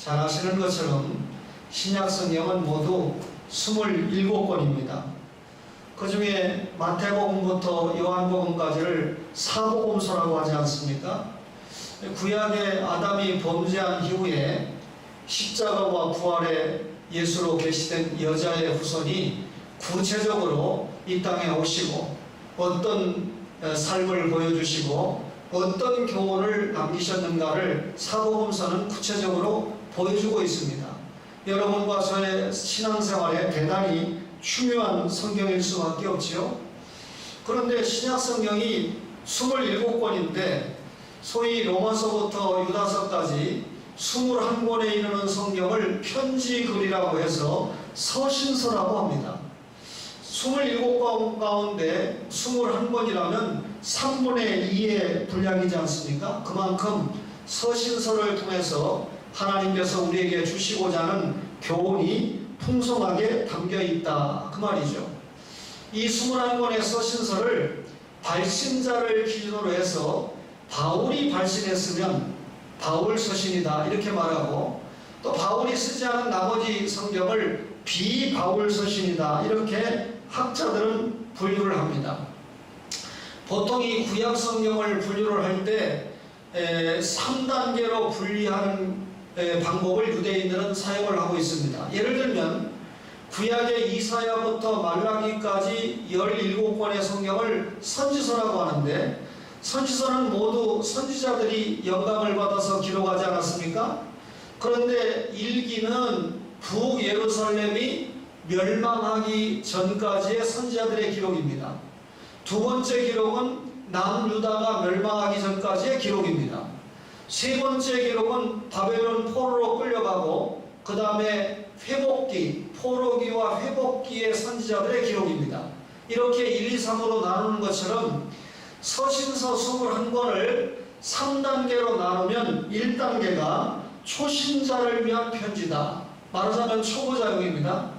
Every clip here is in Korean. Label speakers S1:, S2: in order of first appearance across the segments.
S1: 잘 아시는 것처럼 신약 성경은 모두 27권입니다. 그 중에 마태복음부터 요한복음까지를 사복음서라고 하지 않습니까? 구약의 아담이 범죄한 이후에 십자가와 부활의 예수로 계시된 여자의 후손이 구체적으로 이 땅에 오시고 어떤 삶을 보여주시고 어떤 교훈을 남기셨는가를 사복음서는 구체적으로 보여주고 있습니다. 여러분과 저의 신앙생활에 대단히 중요한 성경일 수밖에 없지요. 그런데 신약 성경이 27권인데 소위 로마서부터 유다서까지 21권에 이르는 성경을 편지글이라고 해서 서신서라고 합니다. 27권 가운데 21권이라면 3분의 2의 분량이지 않습니까? 그만큼 서신서를 통해서 하나님께서 우리에게 주시고자 하는 교훈이 풍성하게 담겨 있다 그 말이죠. 이 21권의 서신서를 발신자를 기준으로 해서 바울이 발신했으면 바울 서신이다 이렇게 말하고, 또 바울이 쓰지 않은 나머지 성경을 비바울 서신이다 이렇게 학자들은 분류를 합니다. 보통 이 구약 성경을 분류를 할 때 3단계로 분리하는 방법을 유대인들은 사용을 하고 있습니다. 예를 들면 구약의 이사야부터 말라기까지 17권의 성경을 선지서라고 하는데, 선지서는 모두 선지자들이 영감을 받아서 기록하지 않았습니까? 그런데 일기는 북예루살렘이 멸망하기 전까지의 선지자들의 기록입니다. 두 번째 기록은 남유다가 멸망하기 전까지의 기록입니다. 세 번째 기록은 바벨론 포로로 끌려가고 그 다음에 회복기, 포로기와 회복기의 선지자들의 기록입니다. 이렇게 1, 2, 3으로 나누는 것처럼 서신서 21권을 3단계로 나누면 1단계가 초신자를 위한 편지다. 말하자면 초보자용입니다.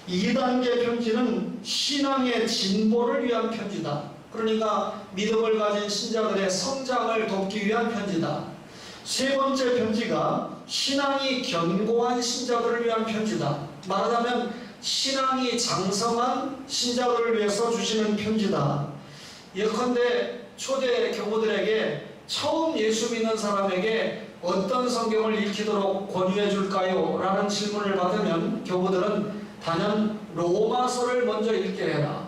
S1: 2단계 편지는 신앙의 진보를 위한 편지다. 그러니까 믿음을 가진 신자들의 성장을 돕기 위한 편지다. 세 번째 편지가 신앙이 견고한 신자들을 위한 편지다. 말하자면 신앙이 장성한 신자들을 위해서 주시는 편지다. 예컨대 초대 교우들에게 처음 예수 믿는 사람에게 어떤 성경을 읽히도록 권유해 줄까요? 라는 질문을 받으면 교우들은 단연 로마서를 먼저 읽게 해라.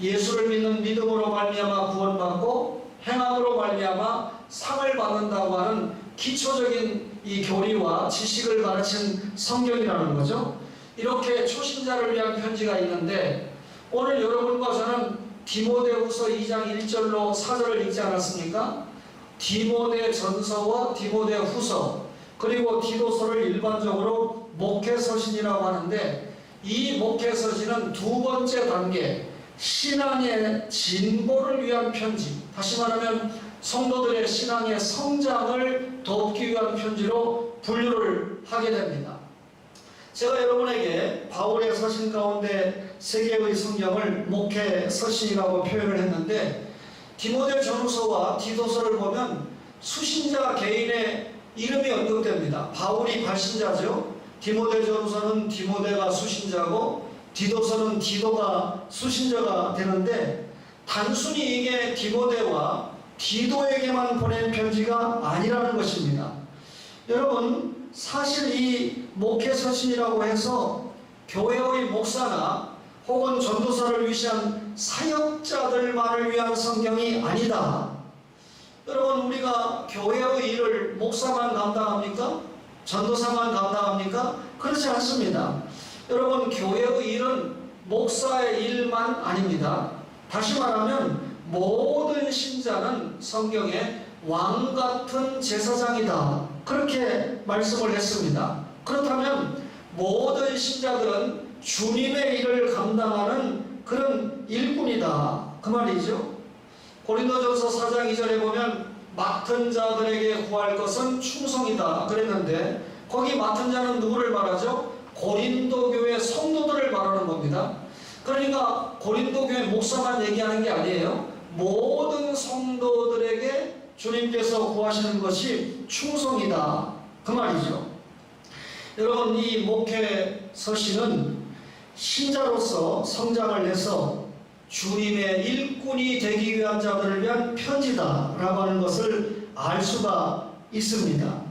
S1: 예수를 믿는 믿음으로 말미암아 구원받고 행함으로 말미암아 상을 받는다고 하는 기초적인 이 교리와 지식을 가르친 성경이라는 거죠. 이렇게 초신자를 위한 편지가 있는데, 오늘 여러분과 저는 디모데후서 2장 1절로 4절을 읽지 않았습니까? 디모데전서와 디모데후서 그리고 디도서를 일반적으로 목회서신이라고 하는데, 이 목회서신은 두 번째 단계 신앙의 진보를 위한 편지, 다시 말하면 성도들의 신앙의 성장을 돕기 위한 편지로 분류를 하게 됩니다. 제가 여러분에게 바울의 서신 가운데 세 개의 성경을 목회 서신이라고 표현을 했는데, 디모데전서와 디도서를 보면 수신자 개인의 이름이 언급됩니다. 바울이 발신자죠. 디모데전서는 디모데가 수신자고 디도서는 디도가 수신자가 되는데, 단순히 이게 디모데와 디도에게만 보낸 편지가 아니라는 것입니다. 여러분, 사실 이 목회서신이라고 해서 교회의 목사나 혹은 전도사를 위시한 사역자들만을 위한 성경이 아니다. 여러분, 우리가 교회의 일을 목사만 감당합니까? 전도사만 감당합니까? 그렇지 않습니다. 여러분, 교회의 일은 목사의 일만 아닙니다. 다시 말하면 모든 신자는 성경에 왕같은 제사장이다, 그렇게 말씀을 했습니다. 그렇다면 모든 신자들은 주님의 일을 감당하는 그런 일꾼이다 그 말이죠. 고린도전서 4장 2절에 보면 맡은 자들에게 구할 것은 충성이다 그랬는데, 거기 맡은 자는 누구를 말하죠? 고린도 교회 성도들을 말하는 겁니다. 그러니까 고린도 교회 목사만 얘기하는 게 아니에요. 모든 성도들에게 주님께서 구하시는 것이 충성이다 그 말이죠. 여러분, 이 목회 서신은 신자로서 성장을 해서 주님의 일꾼이 되기 위한 자들을 위한 편지다라고 하는 것을 알 수가 있습니다.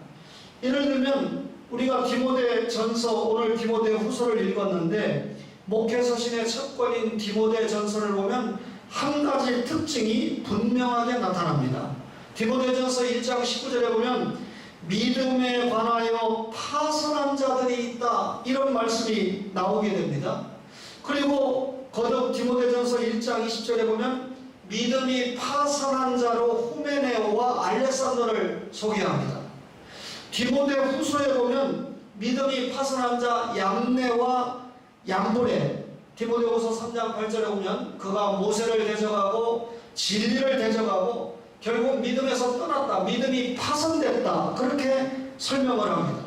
S1: 예를 들면 우리가 디모데전서, 오늘 디모데후서를 읽었는데 목회서신의 첫 권인 디모데전서를 보면 한 가지 특징이 분명하게 나타납니다. 디모데전서 1장 19절에 보면 믿음에 관하여 파선한 자들이 있다, 이런 말씀이 나오게 됩니다. 그리고 거듭 디모데전서 1장 20절에 보면 믿음이 파선한 자로 후메네오와 알렉산더를 소개합니다. 디모데후서에 보면 믿음이 파선한 자 얌네와 얌브레, 디모데후서 3장 8절에 보면 그가 모세를 대적하고 진리를 대적하고 결국 믿음에서 떠났다, 믿음이 파손됐다, 그렇게 설명을 합니다.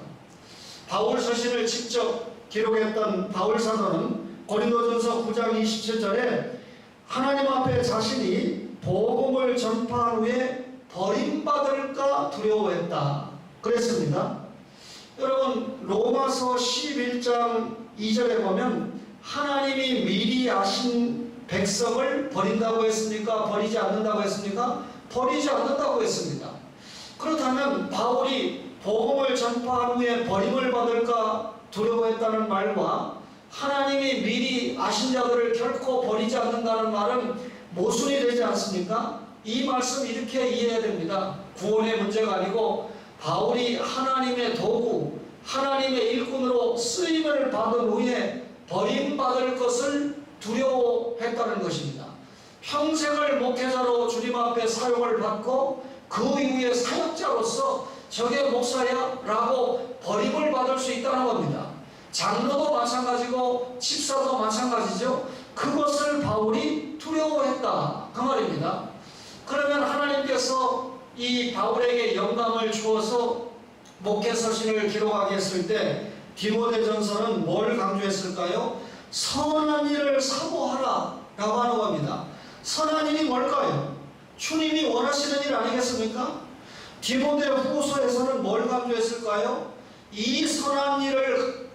S1: 바울 서신을 직접 기록했던 바울 사도는 고린도전서 9장 27절에 하나님 앞에 자신이 복음을 전파한 후에 버림받을까 두려워했다 그랬습니다. 여러분, 로마서 11장 2절에 보면 하나님이 미리 아신 백성을 버린다고 했습니까? 버리지 않는다고 했습니까? 버리지 않는다고 했습니다. 그렇다면 바울이 복음을 전파한 후에 버림을 받을까 두려워했다는 말과 하나님이 미리 아신 자들을 결코 버리지 않는다는 말은 모순이 되지 않습니까? 이 말씀 이렇게 이해해야 됩니다. 구원의 문제가 아니고 바울이 하나님의 도구, 하나님의 일꾼으로 쓰임을 받은 후에 버림받을 것을 두려워했다는 것입니다. 평생을 목회자로 주님 앞에 사용을 받고 그 이후에 사역자로서 저게 목사야? 라고 버림을 받을 수 있다는 겁니다. 장로도 마찬가지고 집사도 마찬가지죠. 그것을 바울이 두려워했다, 그 말입니다. 그러면 하나님께서 이 바울에게 영감을 주어서 목회서신을 기록하게 했을 때 디모데전서는 뭘 강조했을까요? 선한 일을 사모하라 라고 하는 겁니다. 선한 일이 뭘까요? 주님이 원하시는 일 아니겠습니까? 디모데후서에서는 뭘 강조했을까요? 이 선한 일을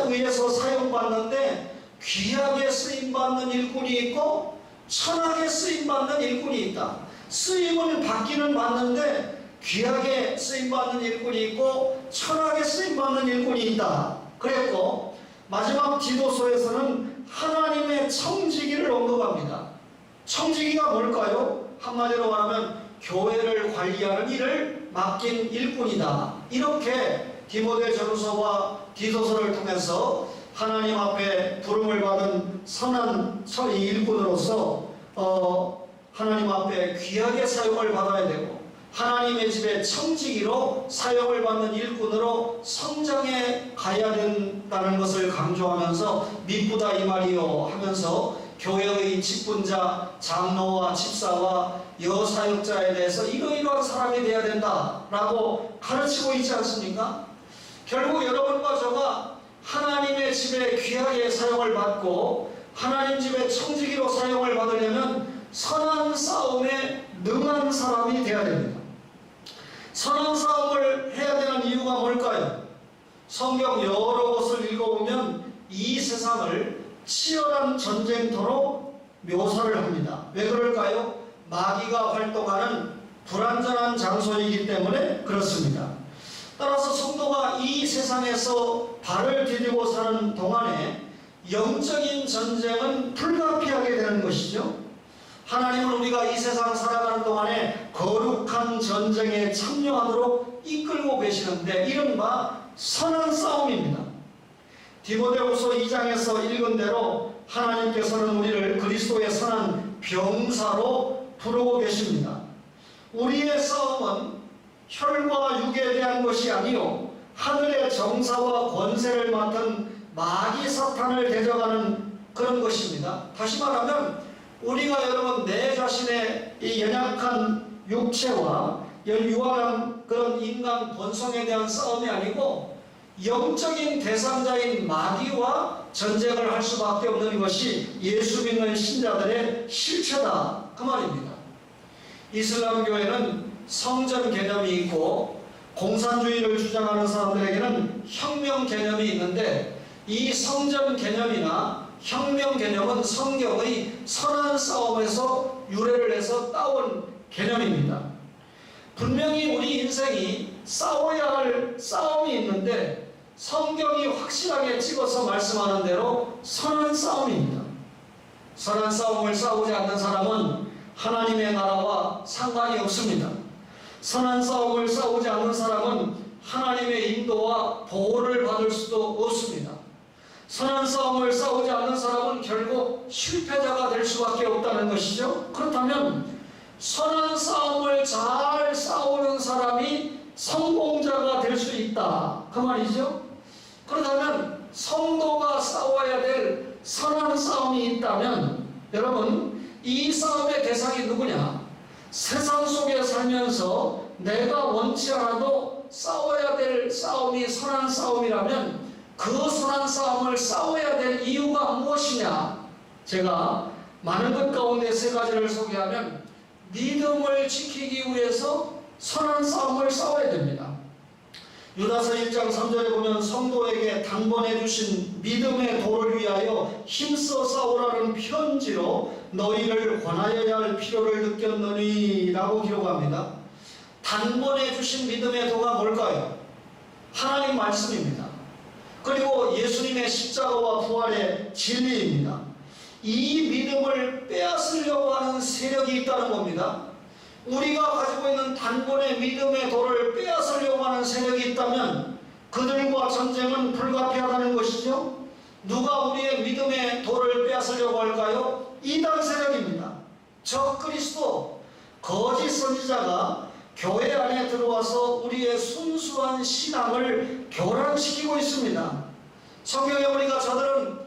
S1: 위해서 사용받는데 귀하게 쓰임받는 일꾼이 있고 천하게 쓰임받는 일꾼이 있다. 쓰임은 받기는 받는데 귀하게 쓰임받는 일꾼이 있고 천하게 쓰임받는 일꾼이 있다 그랬고, 마지막 디도서에서는 하나님의 청지기를 언급합니다. 청지기가 뭘까요? 한마디로 말하면 교회를 관리하는 일을 맡긴 일꾼이다. 이렇게 디모데전서와 디도서를 통해서 하나님 앞에 부름을 받은 선한 일꾼으로서 하나님 앞에 귀하게 사용을 받아야 되고 하나님의 집에 청지기로 사용을 받는 일꾼으로 성장해 가야 된다는 것을 강조하면서 미쁘다 이 말이요 하면서 교회의 직분자, 장로와 집사와 여사역자에 대해서 이러이러한 사람이 되어야 된다라고 가르치고 있지 않습니까? 결국 여러분과 저가 하나님의 집에 귀하게 사용을 받고 하나님 집에 청지기로 사용을 받으려면 선한 싸움에 능한 사람이 되어야 됩니다. 선한 싸움을 해야 되는 이유가 뭘까요? 성경 여러 곳을 읽어보면 이 세상을 치열한 전쟁터로 묘사를 합니다. 왜 그럴까요? 마귀가 활동하는 불안전한 장소이기 때문에 그렇습니다. 따라서 성도가 이 세상에서 발을 디디고 사는 동안에 영적인 전쟁은 불가피하게 되는 것이죠. 하나님은 우리가 이 세상 살아가는 동안에 거룩한 전쟁에 참여하도록 이끌고 계시는데 이른바 선한 싸움입니다. 디모데후서 2장에서 읽은 대로 하나님께서는 우리를 그리스도의 선한 병사로 부르고 계십니다. 우리의 싸움은 혈과 육에 대한 것이 아니요 하늘의 정사와 권세를 맡은 마귀 사탄을 대적하는 그런 것입니다. 다시 말하면 우리가 여러분 내 자신의 이 연약한 육체와 유한한 그런 인간 본성에 대한 싸움이 아니고 영적인 대상자인 마귀와 전쟁을 할 수밖에 없는 것이 예수 믿는 신자들의 실체다 그 말입니다. 이슬람 교회는 성전 개념이 있고 공산주의를 주장하는 사람들에게는 혁명 개념이 있는데, 이 성전 개념이나 혁명 개념은 성경의 선한 싸움에서 유래를 해서 따온 개념입니다. 분명히 우리 인생이 싸워야 할 싸움이 있는데, 성경이 확실하게 찍어서 말씀하는 대로 선한 싸움입니다. 선한 싸움을 싸우지 않는 사람은 하나님의 나라와 상관이 없습니다. 선한 싸움을 싸우지 않는 사람은 하나님의 인도와 보호를 받을 수도 없습니다. 선한 싸움을 싸우지 않는 사람은 결국 실패자가 될 수밖에 없다는 것이죠. 그렇다면 선한 싸움을 잘 싸우는 사람이 성공자가 될 수 있다, 그 말이죠. 그렇다면 성도가 싸워야 될 선한 싸움이 있다면, 여러분, 이 싸움의 대상이 누구냐? 세상 속에 살면서 내가 원치 않아도 싸워야 될 싸움이 선한 싸움이라면 그 선한 싸움을 싸워야 될 이유가 무엇이냐? 제가 많은 것 가운데 세 가지를 소개하면, 믿음을 지키기 위해서 선한 싸움을 싸워야 됩니다. 유다서 1장 3절에 보면 성도에게 당번해 주신 믿음의 도를 위하여 힘써 싸우라는 편지로 너희를 권하여야 할 필요를 느꼈느니 라고 기록합니다. 단번해 주신 믿음의 도가 뭘까요? 하나님 말씀입니다. 그리고 예수님의 십자가와 부활의 진리입니다. 이 믿음을 빼앗으려고 하는 세력이 있다는 겁니다. 우리가 가지고 있는 단번의 믿음의 도를 빼앗으려고 하는 세력이 있다면 그들과 전쟁은 불가피하다는 것이죠. 누가 우리의 믿음의 도를 빼앗으려고 할까요? 이단 세력입니다. 적 그리스도, 거짓 선지자가 교회 안에 들어와서 우리의 순수한 신앙을 교란시키고 있습니다. 성경에 보니까 저들은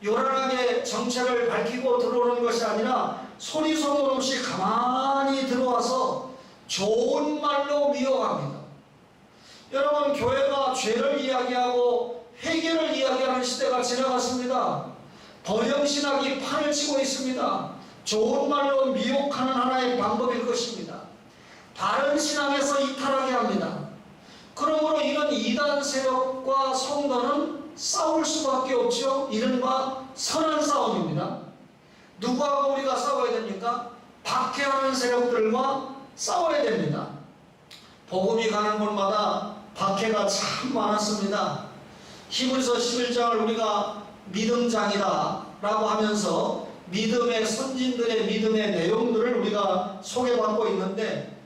S1: 요란하게 정체를 밝히고 들어오는 것이 아니라 소리 소문 없이 가만히 들어와서 좋은 말로 미혹합니다. 여러분, 교회가 죄를 이야기하고 회개를 이야기하는 시대가 지나갔습니다. 번영신학이 판을 치고 있습니다. 좋은 말로 미혹하는 하나의 방법일 것입니다. 바른 신앙에서 이탈하게 합니다. 그러므로 이런 이단 세력과 성도는 싸울 수밖에 없죠. 이른바 선한 싸움입니다. 누구하고 우리가 싸워야 됩니까? 박해하는 세력들과 싸워야 됩니다. 복음이 가는 곳마다 박해가 참 많았습니다. 히브리서 11장을 우리가 믿음장이다 라고 하면서 믿음의 선진들의 믿음의 내용들을 우리가 소개받고 있는데,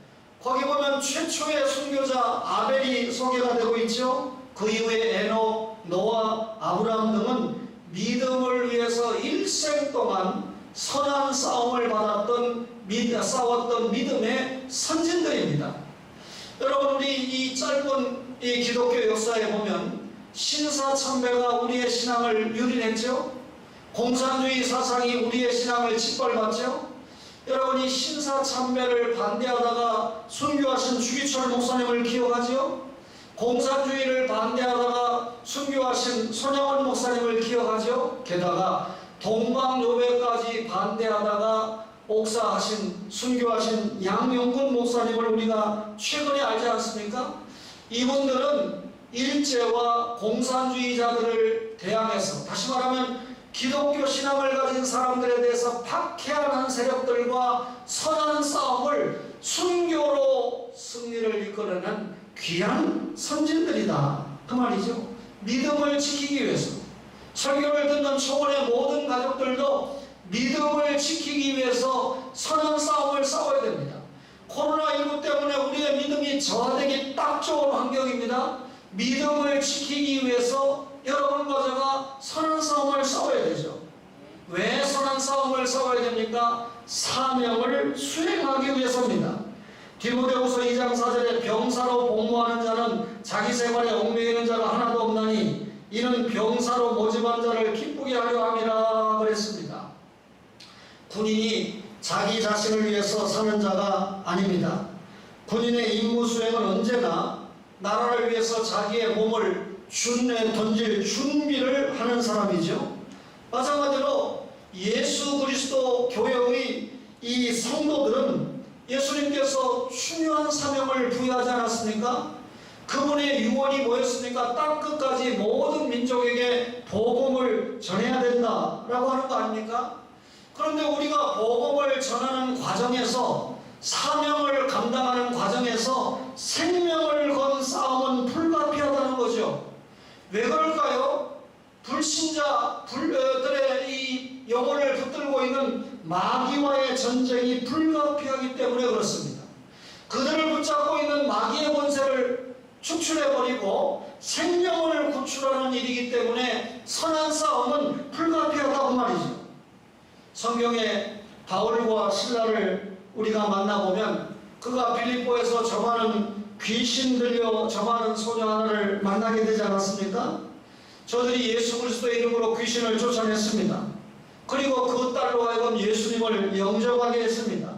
S1: 거기 보면 최초의 순교자 아벨이 소개가 되고 있죠. 그 이후에 에녹, 노아, 아브라함 등은 믿음을 위해서 일생 동안 선한 싸움을 싸웠던 믿음의 선진들입니다. 여러분, 우리 이 짧은 이 기독교 역사에 보면 신사참배가 우리의 신앙을 유린했죠. 공산주의 사상이 우리의 신앙을 짓밟았죠. 여러분, 이 신사참배를 반대하다가 순교하신 주기철 목사님을 기억하죠? 공산주의를 반대하다가 순교하신 손영원 목사님을 기억하죠? 게다가 동방요배까지 반대하다가 옥사하신, 순교하신 양용근 목사님을 우리가 최근에 알지 않습니까? 이분들은 일제와 공산주의자들을 대항해서, 다시 말하면 기독교 신앙을 가진 사람들에 대해서 박해하는 세력들과 선한 싸움을 순교로 승리를 이끌어낸 귀한 선진들이다, 그 말이죠. 믿음을 지키기 위해서, 설교를 듣는 초원의 모든 가족들도 믿음을 지키기 위해서 선한 싸움을 싸워야 됩니다. 코로나19 때문에 우리의 믿음이 저하되기 딱 좋은 환경입니다. 믿음을 지키기 위해서 여러분과 제가 선한 싸움을 싸워야 되죠. 왜 선한 싸움을 싸워야 됩니까? 사명을 수행하기 위해서입니다. 디모데후서 2장 4절에 병사로 복무하는 자는 자기 생활에 얽매이는 자가 하나도 없나니 이는 병사로 모집한 자를 기쁘게 하려 함이라 그랬습니다. 군인이 자기 자신을 위해서 사는 자가 아닙니다. 군인의 임무 수행은 언제나 나라를 위해서 자기의 몸을 준에 던질 준비를 하는 사람이죠. 마찬가지로 예수 그리스도 교회의 이 성도들은 예수님께서 중요한 사명을 부여하지 않았습니까? 그분의 유언이 뭐였습니까? 땅끝까지 모든 민족에게 복음을 전해야 된다라고 하는 거 아닙니까? 그런데 우리가 복음을 전하는 과정에서, 사명을 감당하는 과정에서 생명을 건 싸움은 불가피하다는 거죠. 왜 그럴까요? 불신자들의 이 영혼을 붙들고 있는 마귀와의 전쟁이 불가피하기 때문에 그렇습니다. 그들을 붙잡고 있는 마귀의 권세를 축출해버리고 생명을 구출하는 일이기 때문에 선한 싸움은 불가피하다고 말이죠. 성경에 바울과 실라를 우리가 만나보면 그가 빌립보에서 저 많은 귀신 들려 저 많은 소녀 하나를 만나게 되지 않았습니까? 저들이 예수 그리스도의 이름으로 귀신을 쫓아냈습니다. 그리고 그 딸로 하여금 예수님을 영접하게 했습니다.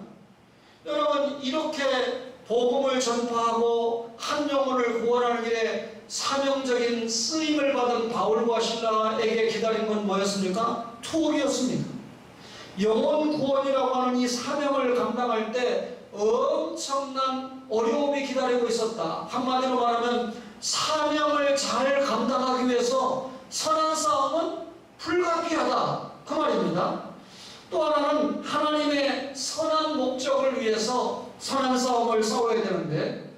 S1: 여러분, 이렇게 복음을 전파하고 한 영혼을 구원하는 일에 사명적인 쓰임을 받은 바울과 실라에게 기다린 건 뭐였습니까? 투옥이었습니다. 영혼 구원이라고 하는 이 사명을 감당할 때 엄청난 어려움이 기다리고 있었다. 한마디로 말하면 사명을 잘 감당하기 위해서 선한 싸움은 불가피하다, 그 말입니다. 또 하나는 하나님의 선한 목적을 위해서 선한 싸움을 싸워야 되는데,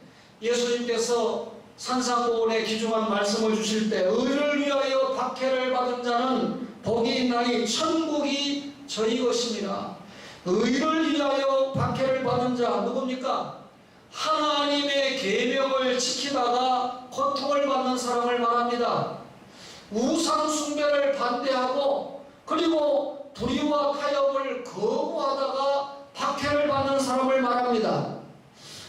S1: 예수님께서 산상보훈에 귀중한 말씀을 주실 때 의를 위하여 박해를 받은 자는 복이 있나니 천국이 저희 것입니다. 의를 위하여 박해를 받은 자 누굽니까? 하나님의 계명을 지키다가 고통을 받는 사람을 말합니다. 우상 숭배를 반대하고 그리고 불의와 타협을 거부하다가 박해를 받는 사람을 말합니다.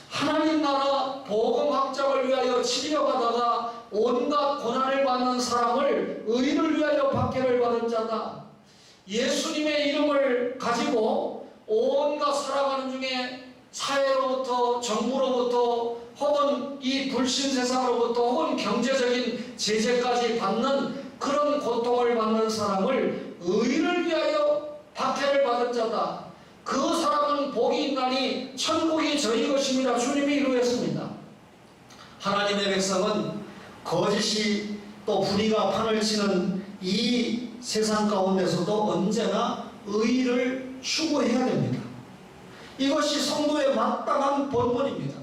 S1: 하나님 나라 복음 확장을 위하여 치려가다가 온갖 고난을 받는 사람을 의를 위하여 박해를 받은 자다. 예수님의 이름을 가지고 온갖 살아가는 중에 사회로부터, 정부로부터, 혹은 이 불신 세상으로부터, 혹은 경제적인 제재까지 받는 그런 고통을 받는 사람을 의를 위하여 박해를 받은 자다. 그 사람은 복이 있나니 천국이 저희 것입니다. 주님이 이루었습니다. 하나님의 백성은 거짓이 또 불의가 판을 치는 이 세상 가운데서도 언제나 의를 추구해야 됩니다. 이것이 성도의 마땅한 본분입니다.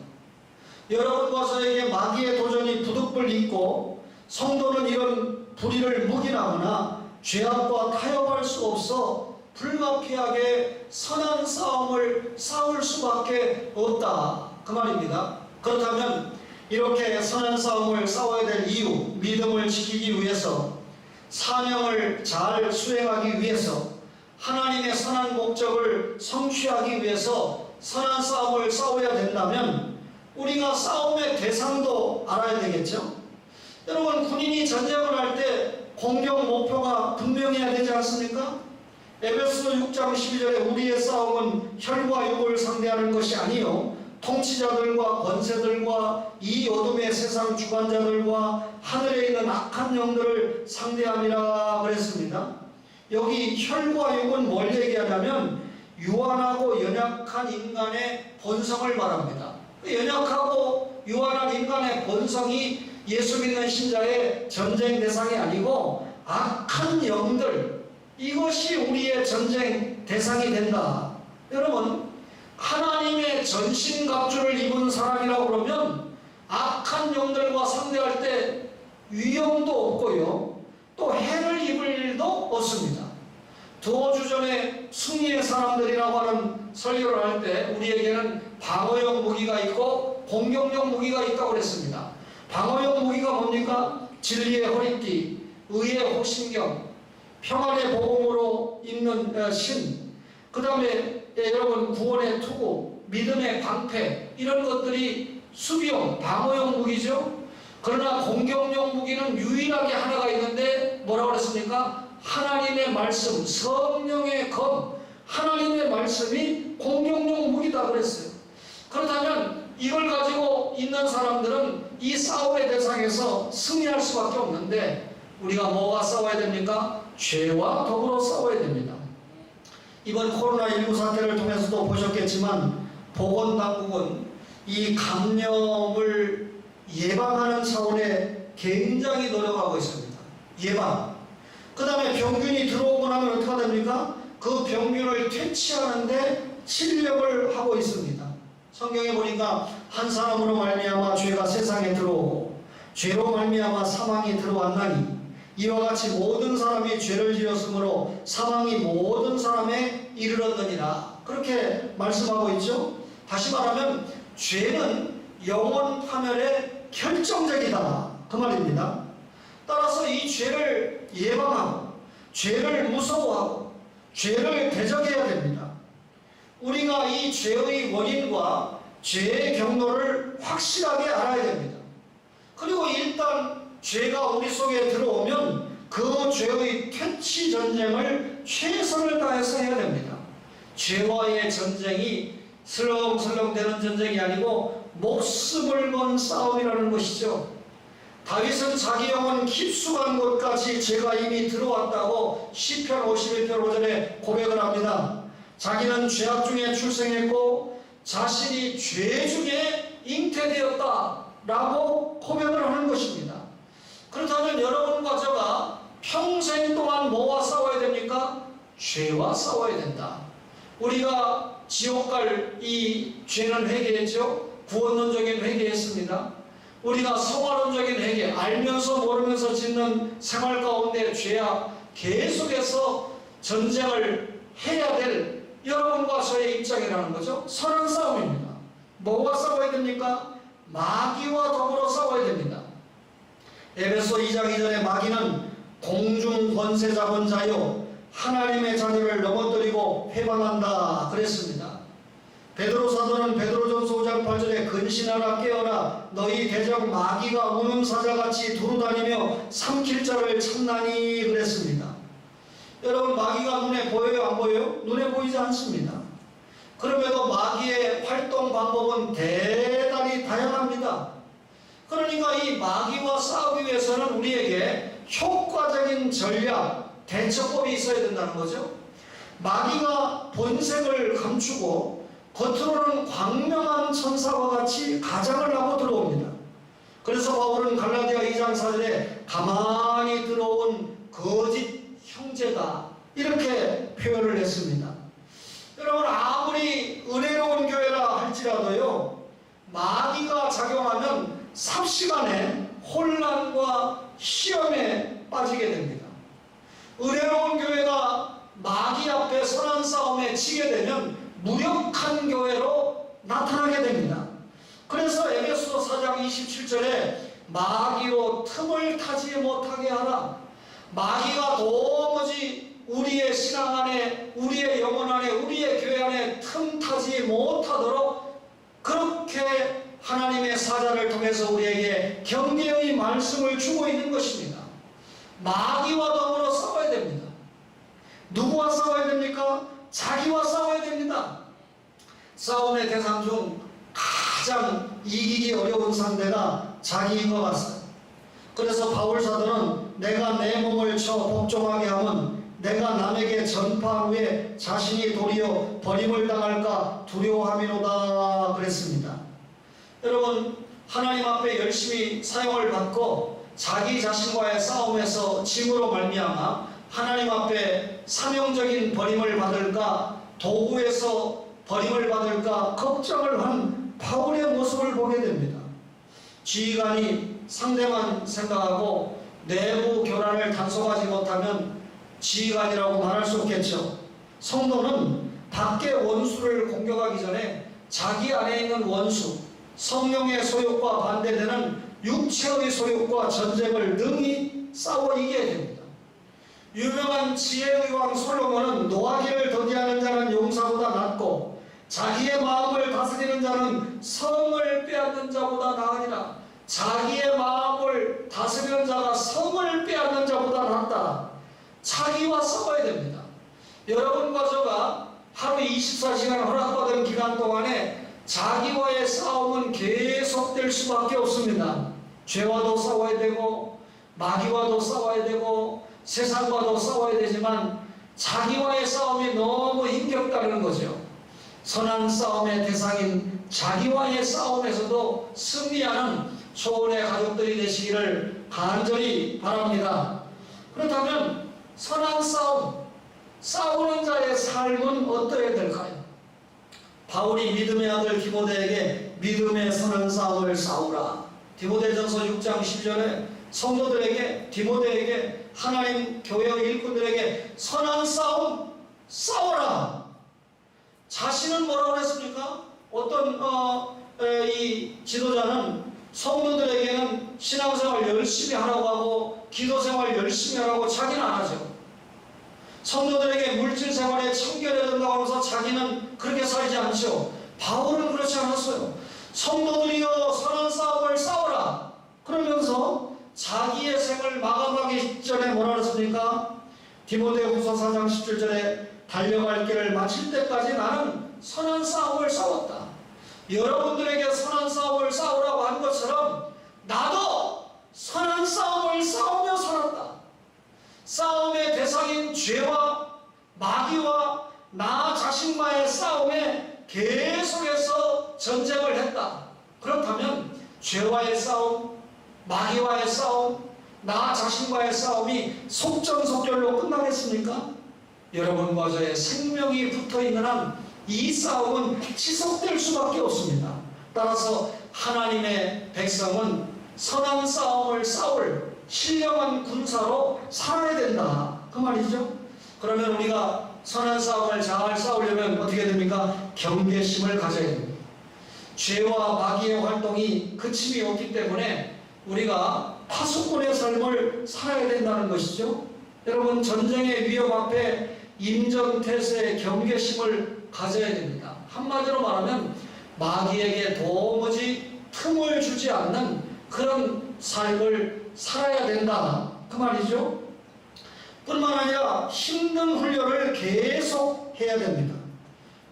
S1: 여러분과 저에게 마귀의 도전이 부득불 있고 성도는 이런 불의를 묵인하거나 죄악과 타협할 수 없어 불가피하게 선한 싸움을 싸울 수밖에 없다, 그 말입니다. 그렇다면 이렇게 선한 싸움을 싸워야 될 이유, 믿음을 지키기 위해서, 사명을 잘 수행하기 위해서, 하나님의 선한 목적을 성취하기 위해서 선한 싸움을 싸워야 된다면 우리가 싸움의 대상도 알아야 되겠죠. 여러분, 군인이 전쟁을 할 때 공격 목표가 분명해야 되지 않습니까? 에베소 6장 12절에 우리의 싸움은 혈과 육을 상대하는 것이 아니요 통치자들과 권세들과 이 어둠의 세상 주관자들과 하늘에 있는 악한 영들을 상대함이라 그랬습니다. 여기 혈과 육은 뭘 얘기하냐면 유한하고 연약한 인간의 본성을 말합니다. 연약하고 유한한 인간의 본성이 예수 믿는 신자의 전쟁 대상이 아니고 악한 영들, 이것이 우리의 전쟁 대상이 된다. 여러분, 하나님의 전신갑주를 입은 사람이라고 그러면 악한 영들과 상대할 때 위험도 없고요, 또 해를 입을 일도 없습니다. 2주 전에 승리의 사람들이라고 하는 설교를 할 때 우리에게는 방어용 무기가 있고 공격용 무기가 있다고 그랬습니다. 방어용 무기가 뭡니까? 진리의 허리띠, 의의 호신경, 평안의 복음으로 입는 신, 그 다음에 여러분 구원의 투구, 믿음의 방패, 이런 것들이 수비용, 방어용 무기죠. 그러나 공격용 무기는 유일하게 하나가 있는데 뭐라고 그랬습니까? 하나님의 말씀, 성령의 검, 하나님의 말씀이 공격용 무기다 그랬어요. 그렇다면 이걸 가지고 있는 사람들은 이 싸움의 대상에서 승리할 수밖에 없는데 우리가 뭐가 싸워야 됩니까? 죄와 더불어 싸워야 됩니다. 이번 코로나19 사태를 통해서도 보셨겠지만 보건당국은 이 감염을 예방하는 차원에 굉장히 노력하고 있습니다. 예방. 그 다음에 병균이 들어오고 나면 어떻게 됩니까? 그 병균을 퇴치하는데 진력을 하고 있습니다. 성경에 보니까 한 사람으로 말미암아 죄가 세상에 들어오고 죄로 말미암아 사망이 들어왔나니 이와 같이 모든 사람이 죄를 지었으므로 사망이 모든 사람에 이르렀느니라. 그렇게 말씀하고 있죠. 다시 말하면 죄는 영혼 파멸의 결정적이다, 그 말입니다. 따라서 이 죄를 예방하고 죄를 무서워하고 죄를 대적해야 됩니다. 우리가 이 죄의 원인과 죄의 경로를 확실하게 알아야 됩니다. 그리고 일단 죄가 우리 속에 들어오면 그 죄의 퇴치 전쟁을 최선을 다해서 해야 됩니다. 죄와의 전쟁이 슬렁슬렁 되는 전쟁이 아니고 목숨을 건 싸움이라는 것이죠. 다윗은 자기 영혼 깊숙한 곳까지 죄가 이미 들어왔다고 시편 51편 5절에 고백을 합니다. 자기는 죄악 중에 출생했고 자신이 죄 중에 잉태되었다 라고 고백을 하는 것입니다. 그렇다면 여러분과 저가 평생 동안 뭐와 싸워야 됩니까? 죄와 싸워야 된다. 우리가 지옥 갈 이 죄는 회개했죠. 구원론적인 회개했습니다. 우리가 성화론적인 회개, 알면서 모르면서 짓는 생활 가운데 죄악 계속해서 전쟁을 해야 될 여러분과 저의 입장이라는 거죠. 선한 싸움입니다. 뭐와 싸워야 됩니까? 마귀와 더불어 싸워야 됩니다. 에베소 2장 2절에 마귀는 공중 권세 잡은 자요 하나님의 자녀를 넘어뜨리고 회방한다 그랬습니다. 베드로 사도는 베드로전서 5장 8절에 근신하라 깨어라 너희 대적 마귀가 우는 사자같이 두루다니며 삼킬 자를 찾나니 그랬습니다. 여러분, 마귀가 눈에 보여요, 안 보여요? 눈에 보이지 않습니다. 그럼에도 마귀의 활동 방법은 대단히 다양합니다. 그러니까 이 마귀와 싸우기 위해서는 우리에게 효과적인 전략, 대처법이 있어야 된다는 거죠. 마귀가 본색을 감추고 겉으로는 광명한 천사와 같이 가장을 하고 들어옵니다. 그래서 바울은 갈라디아 2장 4절에 가만히 들어온 거짓 형제다 이렇게 표현을 했습니다. 여러분, 아무리 은혜로운 교회라 할지라도요 마귀가 작용하면 삽시간에 혼란과 시험에 빠지게 됩니다. 은혜로운 교회가 마귀 앞에 선한 싸움에 지게 되면 무력한 교회로 나타나게 됩니다. 그래서 에베소 4장 27절에 마귀로 틈을 타지 못하게 하라. 마귀가 도무지 우리의 신앙 안에, 우리의 영혼 안에, 우리의 교회 안에 틈 타지 못하도록 그렇게 하나님의 사자를 통해서 우리에게 경계의 말씀을 주고 있는 것입니다. 마귀와 더불어 싸워야 됩니다. 누구와 싸워야 됩니까? 자기와 싸워야 됩니다. 싸움의 대상 중 가장 이기기 어려운 상대가 자기인 것 같습니다. 그래서 바울 사도는 내가 내 몸을 쳐 복종하게 하면 내가 남에게 전파한 후에 자신이 도리어 버림을 당할까 두려워함이로다 그랬습니다. 여러분, 하나님 앞에 열심히 사용을 받고 자기 자신과의 싸움에서 짐으로 말미암아 하나님 앞에 사명적인 버림을 받을까 도구에서 버림을 받을까 걱정을 한 바울의 모습을 보게 됩니다. 지휘관이 상대만 생각하고 내부 교란을 단속하지 못하면 지휘관이라고 말할 수 없겠죠. 성도는 밖의 원수를 공격하기 전에 자기 안에 있는 원수, 성령의 소욕과 반대되는 육체의 소욕과 전쟁을 능히 싸워 이겨야 됩니다. 유명한 지혜의 왕 솔로몬은 노하기를 더디하는 자는 용사보다 낫고 자기의 마음을 다스리는 자는 성을 빼앗는 자보다 나으니라. 자기의 마음을 다스리는 자가 성을 빼앗는 자보다 낫다. 자기와 싸워야 됩니다. 여러분과 저가 하루 24시간 허락받은 기간 동안에 자기와의 싸움은 계속될 수밖에 없습니다. 죄와도 싸워야 되고 마귀와도 싸워야 되고 세상과도 싸워야 되지만 자기와의 싸움이 너무 힘겹다는 거죠. 선한 싸움의 대상인 자기와의 싸움에서도 승리하는 초원의 가족들이 되시기를 간절히 바랍니다. 그렇다면 선한 싸움, 싸우는 자의 삶은 어떠해야 될까요? 바울이 믿음의 아들 디모데에게 믿음의 선한 싸움을 싸우라. 디모데전서 6장 10절에 성도들에게, 디모데에게, 하나님 교회의 일꾼들에게 선한 싸움 싸워라. 자신은 뭐라고 그랬습니까? 어떤 이 지도자는 성도들에게는 신앙생활 열심히 하라고 하고 기도생활 열심히 하라고 자기는 안 하죠. 성도들에게 물질생활에 청결해야 된다고 하면서 자기는 그렇게 살지 않죠. 바울은 그렇지 않았어요. 성도들이여 선한 싸움을 싸워라. 그러면서 자기의 생을 마감하기 전에 뭐라 그랬습니까? 디모데후서 4장 17절에 달려갈 길을 마칠 때까지 나는 선한 싸움을 싸웠다. 여러분들에게 선한 싸움을 싸우라고 한 것처럼 나도 선한 싸움을 싸우며 살았다. 싸움의 대상인 죄와 마귀와 나 자신과의 싸움에 계속해서 전쟁을 했다. 그렇다면 죄와의 싸움, 마귀와의 싸움, 나 자신과의 싸움이 속전속결로 끝나겠습니까? 여러분과 저의 생명이 붙어있는 한 이 싸움은 지속될 수밖에 없습니다. 따라서 하나님의 백성은 선한 싸움을 싸울 신령한 군사로 살아야 된다. 그 말이죠. 그러면 우리가 선한 싸움을 잘 싸우려면 어떻게 됩니까? 경계심을 가져야 됩니다. 죄와 마귀의 활동이 그침이 없기 때문에 우리가 파수꾼의 삶을 살아야 된다는 것이죠. 여러분, 전쟁의 위협 앞에 임전태세의 경계심을 가져야 됩니다. 한마디로 말하면 마귀에게 도무지 틈을 주지 않는 그런 삶을 살아야 된다. 그 말이죠. 뿐만 아니라 힘든 훈련을 계속 해야 됩니다.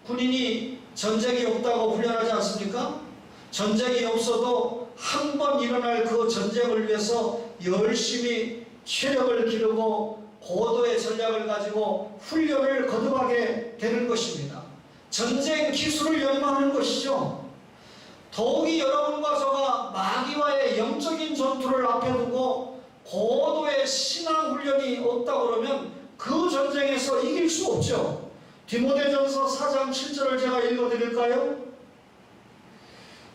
S1: 군인이 전쟁이 없다고 훈련하지 않습니까? 전쟁이 없어도 한 번 일어날 그 전쟁을 위해서 열심히 체력을 기르고 고도의 전략을 가지고 훈련을 거듭하게 되는 것입니다. 전쟁 기술을 연마하는 것이죠. 더욱이 여러분과 저가 마귀와의 영적인 전투를 앞에 두고 고도의 신앙 훈련이 없다 그러면 그 전쟁에서 이길 수 없죠. 디모데전서 4장 7절을 제가 읽어드릴까요?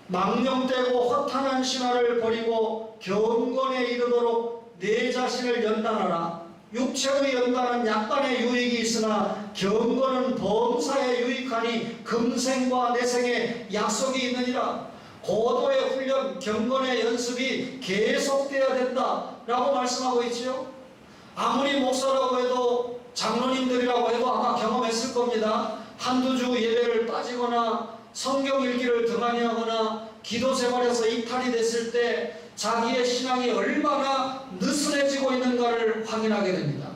S1: 망령되고 허탄한 신화를 버리고 경건에 이르도록 내 자신을 연단하라. 육체의 연단은 약간의 유익이 있으나 경건은 범사에 유익하니 금생과 내생에 약속이 있느니라. 고도의 훈련, 경건의 연습이 계속돼야 된다 라고 말씀하고 있지요. 아무리 목사라고 해도, 장로님들이라고 해도 아마 경험했을 겁니다. 한두 주 예배를 빠지거나 성경 읽기를 등한히 하거나 기도 생활에서 이탈이 됐을 때 자기의 신앙이 얼마나 느슨해지고 있는가를 확인하게 됩니다.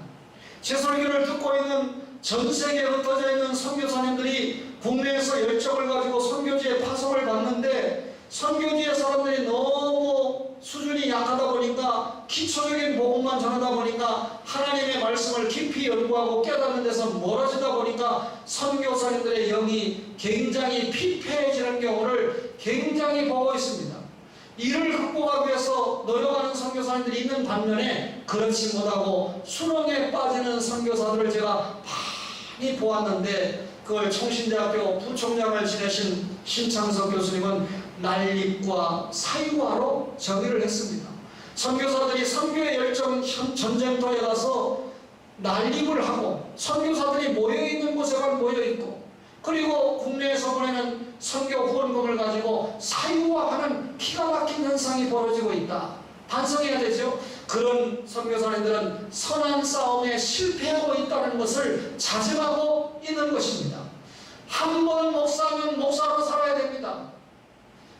S1: 제 설교를 듣고 있는 전 세계에 흩어져 있는 선교사님들이 국내에서 열정을 가지고 선교지에 파송을 받는데 선교지의 사람들이 너무 수준이 약하다 보니까 기초적인 복음만 전하다 보니까 하나님의 말씀을 깊이 연구하고 깨닫는 데서 멀어지다 보니까 선교사님들의 영이 굉장히 피폐해지는 경우를 굉장히 보고 있습니다. 이를 극복하기 위해서 노력하는 선교사님들이 있는 반면에 그렇지 못하고 수렁에 빠지는 선교사들을 제가 많이 보았는데 그걸 총신대학교 부총장을 지내신 신창석 교수님은 난립과 사유화로 정의를 했습니다. 선교사들이 선교의 열정 전쟁터에 가서 난립을 하고 선교사들이 모여있는 곳에만 모여있고 그리고 국내에서 보내는 선교 후원금을 가지고 사유화하는 기가 막힌 현상이 벌어지고 있다. 반성해야 되죠. 그런 선교사님들은 선한 싸움에 실패하고 있다는 것을 자증하고 있는 것입니다. 한 번 목사면 목사로 살아야 됩니다.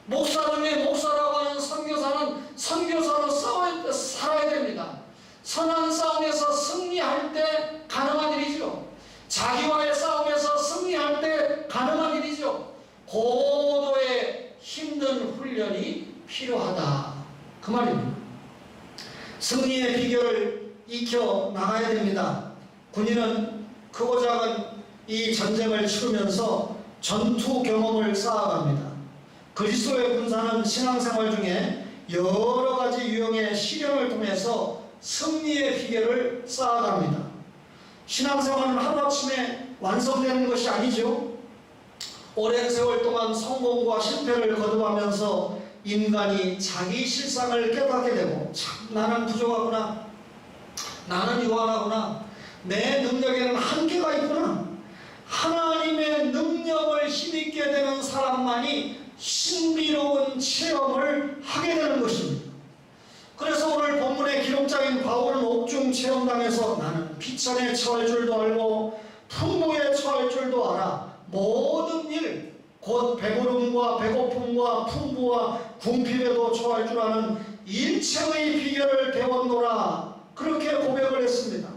S1: 목사 중에 목사라고 하는 선교사는 선교사로 살아야 됩니다. 선한 싸움에서 승리할 때 가능한 일이죠. 자기와의 싸움에서 승리할 때 가능한 일이죠. 고도의 힘든 훈련이 필요하다. 그 말입니다. 승리의 비결을 익혀 나가야 됩니다. 군인은 크고 작은 이 전쟁을 치르면서 전투 경험을 쌓아갑니다. 그리스도의 군사는 신앙생활 중에 여러 가지 유형의 시련을 통해서 승리의 비결을 쌓아갑니다. 신앙생활은 하루아침에 완성되는 것이 아니죠. 오랜 세월 동안 성공과 실패를 거듭하면서 인간이 자기 실상을 깨닫게 되고, 참 나는 부족하구나, 나는 유한하구나, 내 능력에는 한계가 있구나, 하나님의 능력을 힘입게 되는 사람만이 신비로운 체험을 하게 되는 것입니다. 그래서 오늘 본문의 기록자인 바울은 옥중 체험당에서 나는 비천에 처할 줄도 알고 풍부에 처할 줄도 알아, 모든 일 곧 배부름과 배고픔과 풍부와 궁핍에도 처할 줄 아는 일체의 비결을 배웠노라, 그렇게 고백을 했습니다.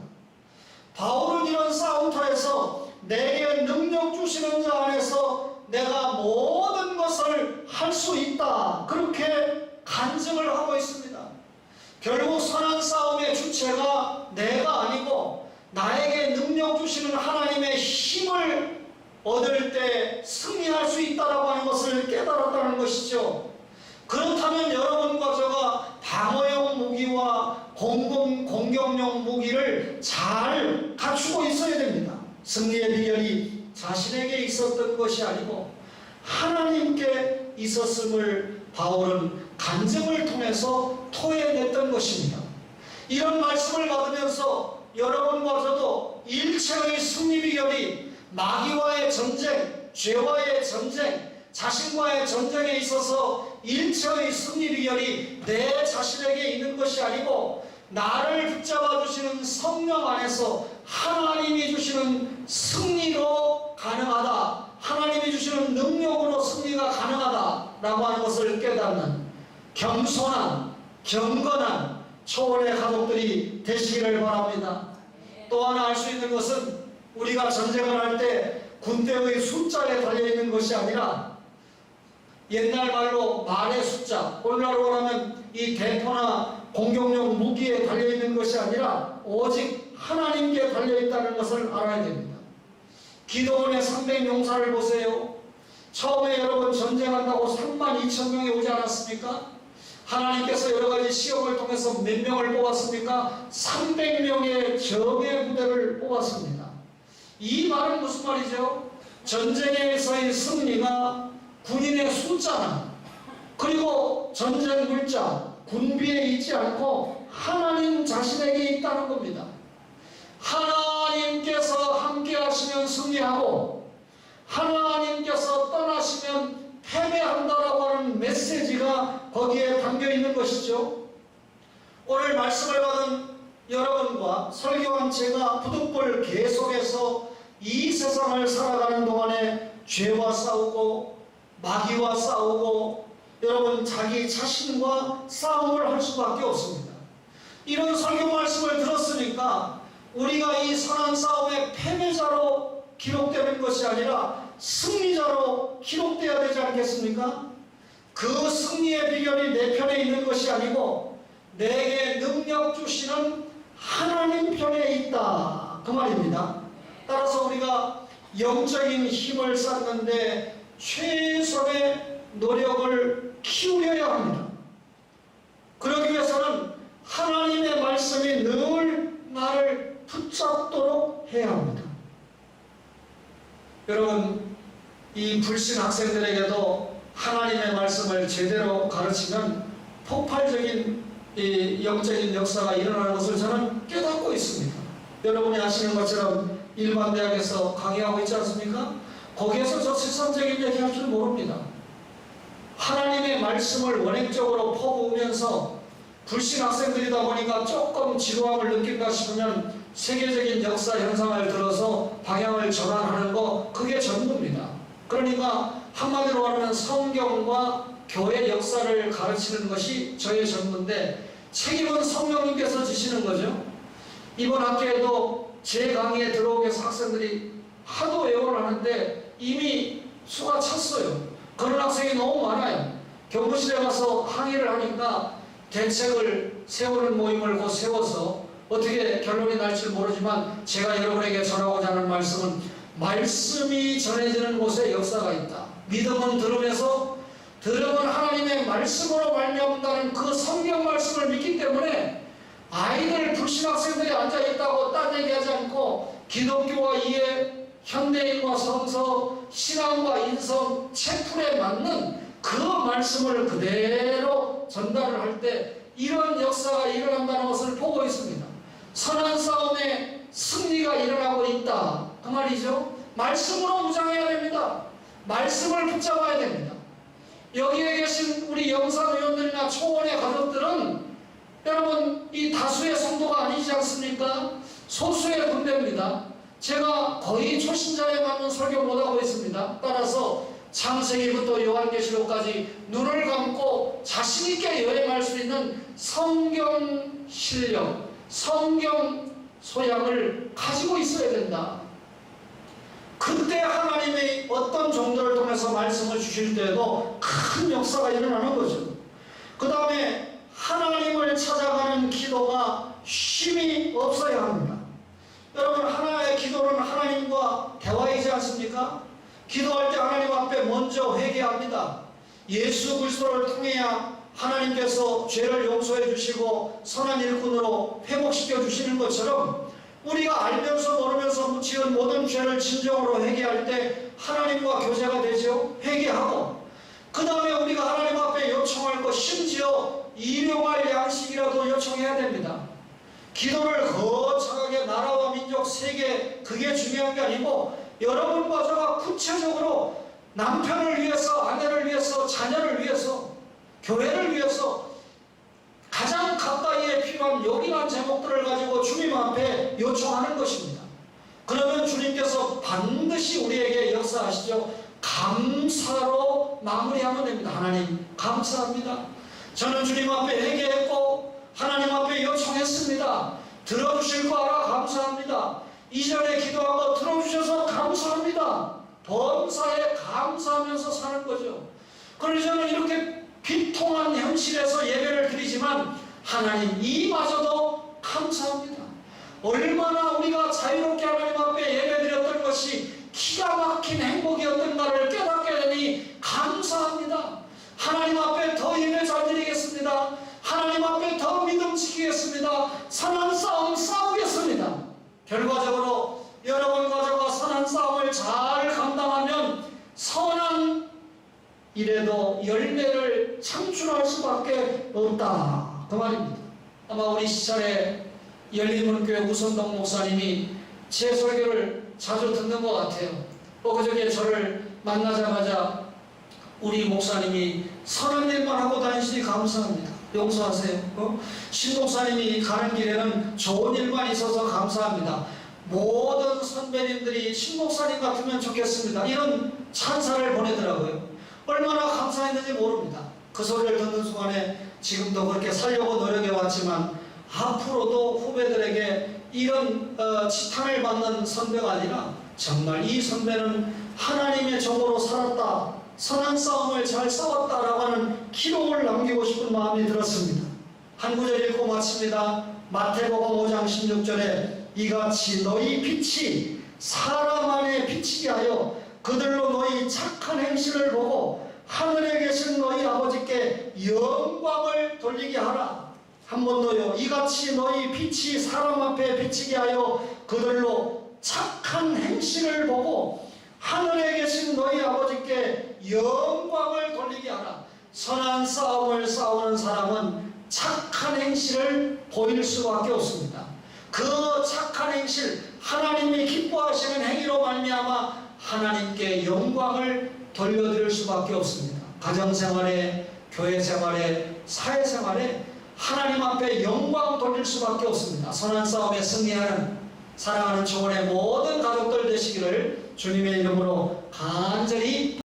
S1: 바울은 이런 싸움터에서 내게 능력 주시는 자 안에서 내가 모든 것을 할 수 있다, 그렇게 간증을 하고 있습니다. 결국 선한 싸움의 주체가 내가 아니고 나에게 능력 주시는 하나님의 힘을 얻을 때 승리할 수 있다라고 하는 것을 깨달았다는 것이죠. 그렇다면 여러분과 저가 방어용 무기와 공격용 무기를 잘 갖추고 있어야 됩니다. 승리의 비결이 자신에게 있었던 것이 아니고 하나님께 있었음을 바울은 간증을 통해서 토해냈던 것입니다. 이런 말씀을 받으면서 여러분과 저도 일체의 승리 비결이 마귀와의 전쟁, 죄와의 전쟁, 자신과의 전쟁에 있어서 일체의 승리 비결이 내 자신에게 있는 것이 아니고 나를 붙잡아 주시는 성령 안에서 하나님이 주시는 승리로 가능하다, 하나님이 주시는 능력으로 승리가 가능하다라고 하는 것을 깨닫는 겸손한, 경건한 초월의 가족들이 되시기를 바랍니다. 또 하나 알 수 있는 것은 우리가 전쟁을 할 때 군대의 숫자에 달려있는 것이 아니라 옛날 말로 말의 숫자, 오늘날로 하면 이 대포나 공격용 무기에 달려있는 것이 아니라 오직 하나님께 달려있다는 것을 알아야 됩니다. 기도원의 300용사를 보세요. 처음에 여러분 전쟁한다고 32,000명이 오지 않았습니까? 하나님께서 여러 가지 시험을 통해서 몇 명을 뽑았습니까? 300명의 정예 부대를 뽑았습니다. 이 말은 무슨 말이죠? 전쟁에서의 승리가 군인의 숫자나 그리고 전쟁 물자, 군비에 있지 않고 하나님 자신에게 있다는 겁니다. 하나님께서 함께 하시면 승리하고 하나님께서 떠나시면 패배한다라고 하는 메시지가 거기에 담겨 있는 것이죠. 오늘 말씀을 받은 여러분과 설교한 제가 부득불 계속해서 이 세상을 살아가는 동안에 죄와 싸우고 마귀와 싸우고 여러분 자기 자신과 싸움을 할 수밖에 없습니다. 이런 설교 말씀을 들었으니까 우리가 이 선한 싸움의 패배자로 기록되는 것이 아니라 승리자로 기록되어야 되지 않겠습니까? 그 승리의 비결이 내 편에 있는 것이 아니고 내게 능력 주시는 하나님 편에 있다, 그 말입니다. 따라서 우리가 영적인 힘을 쌓는데 최선의 노력을 키우려야 합니다. 그러기 위해서는 하나님의 말씀이 늘 나를 붙잡도록 해야 합니다. 여러분, 이 불신 학생들에게도 하나님의 말씀을 제대로 가르치면 폭발적인 이 영적인 역사가 일어나는 것을 저는 깨닫고 있습니다. 여러분이 아시는 것처럼 일반 대학에서 강의하고 있지 않습니까? 거기에서 저 세상적인 얘기할 줄 모릅니다. 하나님의 말씀을 원칙적으로 퍼부으면서 불신 학생들이다 보니까 조금 지루함을 느낀다 싶으면 세계적인 역사 현상을 들어서 방향을 전환하는 거, 그게 전부입니다. 그러니까 한마디로 말하면 성경과 교회 역사를 가르치는 것이 저의 전부인데 책임은 성령님께서 지시는 거죠. 이번 학기에도 제 강의에 들어오기 위해서 학생들이 하도 애원을 하는데 이미 수가 찼어요. 그런 학생이 너무 많아요. 교무실에 가서 항의를 하니까 대책을 세우는 모임을 곧 세워서 어떻게 결론이 날지 모르지만 제가 여러분에게 전하고자 하는 말씀은 말씀이 전해지는 곳에 역사가 있다. 믿음은 들음에서, 들으면 하나님의 말씀으로 말미암는다는 그 성경 말씀을 믿기 때문에 아이들 불신학생들이 앉아있다고 딴 얘기하지 않고 기독교와 이해, 현대인과 성서, 신앙과 인성, 책풀에 맞는 그 말씀을 그대로 전달을 할 때 이런 역사가 일어난다는 것을 보고 있습니다. 선한 싸움에 승리가 일어나고 있다 그 말이죠. 말씀으로 무장해야 됩니다. 말씀을 붙잡아야 됩니다. 여기에 계신 우리 영상위원들이나 초원의 가족들은 여러분 이 다수의 성도가 아니지 않습니까? 소수의 군대입니다. 제가 거의 초신자에 맞는 설교 못하고 있습니다. 따라서 창세기부터 요한계시록까지 눈을 감고 자신있게 여행할 수 있는 성경 실력, 성경 소양을 가지고 있어야 된다. 그때 하나님의 어떤 종들을 통해서 말씀을 주실 때에도 큰 역사가 일어나는 거죠. 그 다음에 하나님을 찾아가는 기도가 쉼이 없어야 합니다. 여러분 하나의 기도는 하나님과 대화이지 않습니까? 기도할 때 하나님 앞에 먼저 회개합니다. 예수 그리스도를 통해야 하나님께서 죄를 용서해 주시고 선한 일꾼으로 회복시켜 주시는 것처럼 우리가 알면서 모르면서 지은 모든 죄를 진정으로 회개할 때 하나님과 교제가 되죠. 회개하고 그 다음에 우리가 하나님 앞에 요청할 것, 심지어 일용할 양식이라도 요청해야 됩니다. 기도를 거창하게 나라와 민족, 세계 그게 중요한 게 아니고 여러분과 저가 구체적으로 남편을 위해서, 아내를 위해서, 자녀를 위해서, 교회를 위해서 가장 가까이에 필요한 요긴한 제목들을 가지고 주님 앞에 요청하는 것입니다. 그러면 주님께서 반드시 우리에게 역사하시죠. 감사로 마무리하면 됩니다. 하나님 감사합니다. 저는 주님 앞에 회개했고 하나님 앞에 요청했습니다. 들어주실 거 알아 감사합니다. 이전에 기도한 거 들어주셔서 감사합니다. 범사에 감사하면서 사는 거죠. 그래서 저는 이렇게 비통한 현실에서 예배를 드리지만 하나님 이마저도 감사합니다. 얼마나 우리가 자유롭게 하나님 앞에 예배드렸던 것이 기가 막힌 행복이었던가를 깨닫게 되니 감사합니다. 하나님 앞에 더 예배 잘 드리겠습니다. 하나님 앞에 더 믿음 지키겠습니다. 선한 싸움 싸우겠습니다. 결과적으로 여러분과 저가 선한 싸움을 잘 감당하면 선한 일에도 열매를 창출할 수밖에 없다 그 말입니다. 아마 우리 시찰에 열린문교회 우선동 목사님이 제 설교를 자주 듣는 것 같아요. 그저께 저를 만나자마자 우리 목사님이 선한 일만 하고 다니시니 감사합니다. 용서하세요. 신 목사님이 가는 길에는 좋은 일만 있어서 감사합니다. 모든 선배님들이 신 목사님 같으면 좋겠습니다. 이런 찬사를 보내더라고요. 얼마나 감사했는지 모릅니다. 그 소리를 듣는 순간에 지금도 그렇게 살려고 노력해 왔지만 앞으로도 후배들에게 이런 지탄을 받는 선배가 아니라 정말 이 선배는 하나님의 종으로 살았다, 선한 싸움을 잘 싸웠다라고 하는 기록을 남기고 싶은 마음이 들었습니다. 한 구절 읽고 마칩니다. 마태복음 5장 16절에 이같이 너희 빛이 사람 안에 비치게 하여 그들로 너희 착한 행실을 보고 하늘에 계신 너희 아버지께 영광을 돌리게 하라. 한 번 더요. 이같이 너희 빛이 사람 앞에 비치게 하여 그들로 착한 행실을 보고 하늘에 계신 너희 아버지께 영광을 돌리게 하라. 선한 싸움을 싸우는 사람은 착한 행실을 보일 수밖에 없습니다. 그 착한 행실, 하나님이 기뻐하시는 행위로 말미암아 하나님께 영광을 돌려드릴 수밖에 없습니다. 가정생활에, 교회생활에, 사회생활에 하나님 앞에 영광 돌릴 수밖에 없습니다. 선한 싸움에 승리하는 사랑하는 초원의 모든 가족들 되시기를 주님의 이름으로 간절히